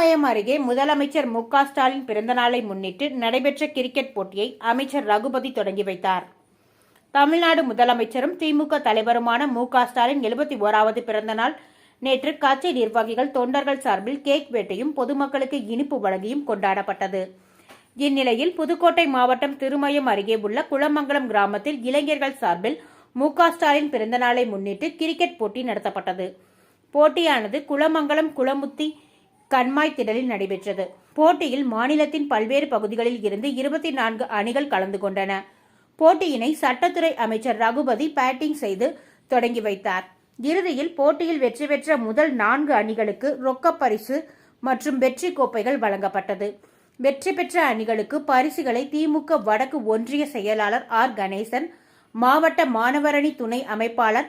திருமயம் அருகே முதலமைச்சர் மு.க.ஸ்டாலின் பிறந்தநாளை முன்னிட்டு நடைபெற்ற கிரிக்கெட் போட்டியை அமைச்சர் ரகுபதி தொடங்கி வைத்தார். தமிழ்நாடு முதலமைச்சரும் திமுக தலைவருமான மு.க.ஸ்டாலின் 71வது பிறந்தநாள் நேற்று கட்சி நிர்வாகிகள், தொண்டர்கள் சார்பில் கேக் வெட்டியும் பொதுமக்களுக்கு இனிப்பு வழங்கியும் கொண்டாடப்பட்டது. இந்நிலையில் புதுக்கோட்டை மாவட்டம் திருமயம் அருகே உள்ள குளமங்கலம் கிராமத்தில் இளைஞர்கள் சார்பில் மு.க.ஸ்டாலின் பிறந்தநாளை முன்னிட்டு கிரிக்கெட் போட்டி நடத்தப்பட்டது. போட்டியானது குளமங்கலம் குளமுத்தி கண்மாய் திடலில் நடைபெற்றது. போட்டியில் மாநிலத்தின் பல்வேறு பகுதிகளில் இருந்து 24 அணிகள் கலந்து கொண்டன. போட்டியினை சட்டத்துறை அமைச்சர் ரகுபதி பேட்டிங் செய்து தொடங்கி வைத்தார். இறுதியில் போட்டியில் வெற்றி பெற்ற முதல் 4 அணிகளுக்கு ரொக்கப் பரிசு மற்றும் வெற்றி கோப்பைகள் வழங்கப்பட்டது. வெற்றி பெற்ற அணிகளுக்கு பரிசுகளை திமுக வடக்கு ஒன்றிய செயலாளர் ஆர். கணேசன், மாவட்ட மாணவரணி துணை அமைப்பாளர்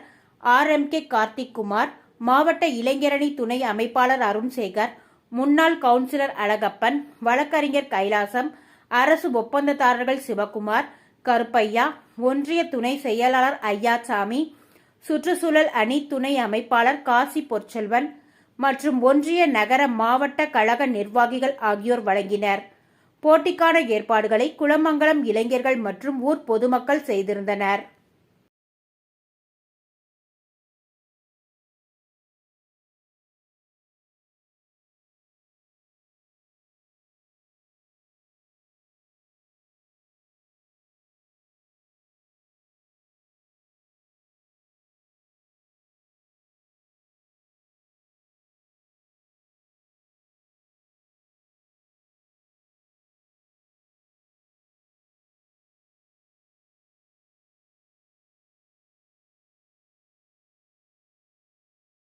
RMK கார்த்திக்குமார், மாவட்ட இளைஞரணி துணை அமைப்பாளர் அருண்சேகர், முன்னாள் கவுன்சிலர் அழகப்பன், வழக்கறிஞர் கைலாசம், அரசு ஒப்பந்ததாரர்கள் சிவக்குமார், கருப்பையா, ஒன்றிய துணை செயலாளர் ஐயாசாமி, சுற்றுச்சூழல் அணி துணை அமைப்பாளர் காசி பொற்செல்வன் மற்றும் ஒன்றிய நகர மாவட்ட கழக நிர்வாகிகள் ஆகியோர் வழங்கினர். போட்டிக்கான ஏற்பாடுகளை குளமங்கலம் இளைஞர்கள் மற்றும் ஊர் பொதுமக்கள் செய்திருந்தனர்.